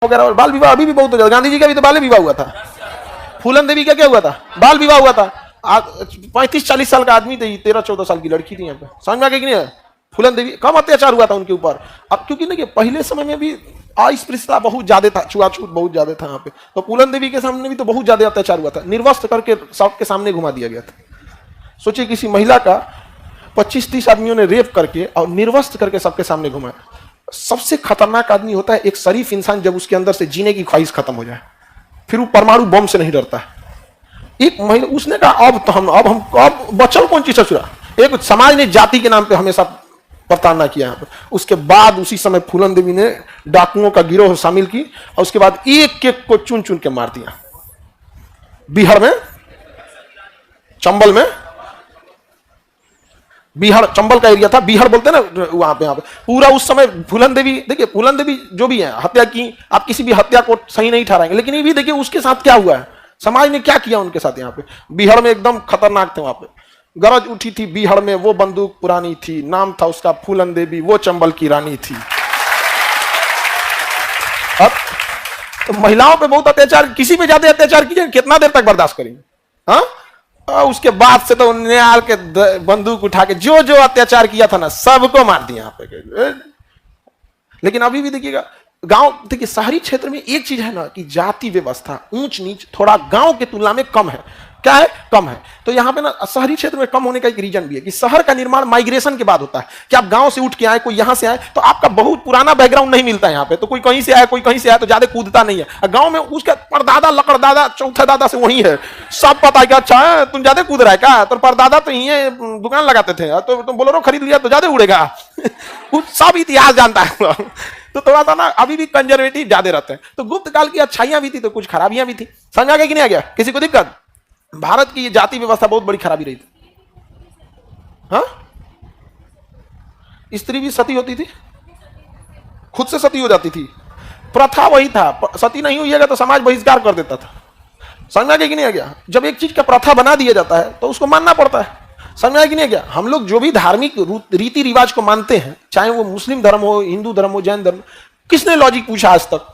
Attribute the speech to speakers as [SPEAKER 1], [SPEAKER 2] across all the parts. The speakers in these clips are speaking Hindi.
[SPEAKER 1] वगैरह। बाल विवाह अभी भी बहुत हो जाता है। गांधी जी का भी तो बाल विवाह हुआ था। फूलन देवी का क्या हुआ था? बाल विवाह हुआ था। 35-40 साल का आदमी थे, 13-14 साल की लड़की थी यहाँ पे। समझ में आ गया कि नहीं? फूलन देवी कम अत्याचार हुआ था उनके ऊपर। अब क्योंकि देखिए पहले समय में भी अस्पृश्यता बहुत ज्यादा था, छुआछूत बहुत ज्यादा था यहाँ पे, तो फूलन देवी के सामने भी तो बहुत ज्यादा अत्याचार हुआ था। निर्वस्त्र करके सबके सामने घुमा दिया गया था। सोचिए किसी महिला का 25-30 आदमियों ने रेप करके और निर्वस्त्र करके सबके सामने घुमाया। सबसे खतरनाक आदमी होता है एक शरीफ इंसान, जब उसके अंदर से जीने की ख्वाहिश खत्म हो जाए, फिर वो परमाणु बम से नहीं डरता है। एक महिला उसने कहा अब बचल कौन चीज ससुरा। एक समाज ने जाति के नाम पे हमेशा प्रताड़ना किया यहाँ पे। उसके बाद उसी समय फूलन देवी ने डाकुओं का गिरोह शामिल की और उसके बाद एक एक को चुन चुन के मार दिया। बिहार में, चंबल में, बिहार चंबल का एरिया था, बिहार बोलते हैं ना वहां पे पूरा उस समय फूलन देवी, देखिए फूलन देवी जो भी है हत्या की, आप किसी भी हत्या को सही नहीं ठहराएंगे, लेकिन ये भी देखिए उसके साथ क्या हुआ है, समाज ने क्या किया उनके साथ। यहाँ पे बिहार में एकदम खतरनाक थे। वहां पे गरज उठी थी बिहार में, वो बंदूक पुरानी थी, नाम था उसका फूलन देवी, वो चंबल की रानी थी। अब तो महिलाओं पे बहुत अत्याचार, किसी पे ज्यादा अत्याचार कीजिए कितना देर तक बर्दाश्त करेंगे? हाँ, उसके बाद से तो न्याय के बंदूक उठा के जो जो अत्याचार किया था ना सबको मार दिया यहाँ पे। लेकिन अभी भी देखिएगा गांव, देखिए शहरी क्षेत्र में एक चीज है ना कि जाति व्यवस्था ऊंच नीच थोड़ा गांव के तुलना में कम है। क्या है? कम है। तो यहाँ पे ना शहरी क्षेत्र में कम होने का एक रीजन भी है कि शहर का निर्माण माइग्रेशन के बाद होता है कि आप गांव से उठ के आए, कोई यहाँ से आए, तो आपका बहुत पुराना बैकग्राउंड नहीं मिलता है यहाँ पे। तो कोई कहीं से आया, कोई कहीं से आया, तो ज्यादा कूदता नहीं है। गांव में उसका परदादा लकड़दादा चौथे दादा से वही है, सब पता है कि अच्छा तुम ज्यादा कूद रहा है क्या, तो परदादा तो यही दुकान लगाते थे, तो तुम बोलेरो खरीद लिया तो ज्यादा उड़ेगा। सब इतिहास जानता है। तो थोड़ा सा ना अभी भी कंजर्वेटिव ज्यादा रहते हैं। तो गुप्त काल की अच्छाइयां भी थी तो कुछ खराबियां भी थी। समझ आ गया कि नहीं आ गया? किसी को दिक्कत? भारत की ये जाति व्यवस्था बहुत बड़ी खराबी रही थी। हाँ, स्त्री भी सती होती थी, खुद से सती हो जाती थी, प्रथा वही था। सती नहीं हुईगा तो समाज बहिष्कार कर देता था। समझ आ गया कि नहीं आ गया? जब एक चीज का प्रथा बना दिया जाता है तो उसको मानना पड़ता है। समझ आया कि नहीं गया? हम लोग जो भी धार्मिक रीति रिवाज को मानते हैं, चाहे वो मुस्लिम धर्म हो, हिंदू धर्म हो, जैन धर्म, किसने लॉजिक पूछा आज तक?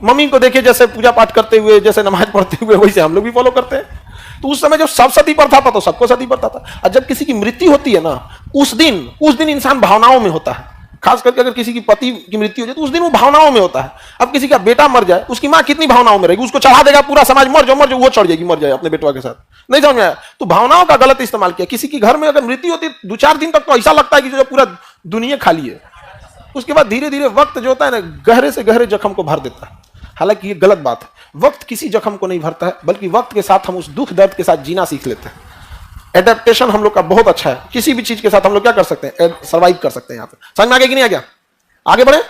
[SPEAKER 1] मम्मी को देखे जैसे पूजा पाठ करते हुए, जैसे नमाज पढ़ते हुए, वैसे हम लोग भी फॉलो करते हैं। तो उस समय जब सब सती प्रथा था तो सबको सती प्रथा था। और जब किसी की मृत्यु होती है ना, उस दिन इंसान भावनाओं में होता है। खास करके अगर किसी की पति की मृत्यु हो जाए तो उस दिन वो भावनाओं में होता है। अब किसी का बेटा मर जाए, उसकी माँ कितनी भावनाओं में रहेगी, उसको चढ़ा देगा पूरा समाज, मर जाओ वो चढ़ जाएगी, मर जाए अपने बेटवा के साथ। नहीं समझ आया? तो भावनाओं का गलत इस्तेमाल किया। किसी की घर में अगर मृत्यु होती है 2-4 दिन तक तो ऐसा लगता है कि जो पूरा दुनिया खाली है। उसके बाद धीरे धीरे वक्त जो होता है ना, गहरे से गहरे जख्म को भर देता है। हालांकि ये गलत बात है। वक्त किसी जख्म को नहीं भरता है, बल्कि वक्त के साथ हम उस दुख दर्द के साथ जीना सीख लेते हैं। एडेप्टेशन हम लोग का बहुत अच्छा है। किसी भी चीज के साथ हम लोग क्या कर सकते हैं? सर्वाइव कर सकते हैं। यहाँ पे समझ में आ गया कि नहीं आ गया? आगे बढ़े।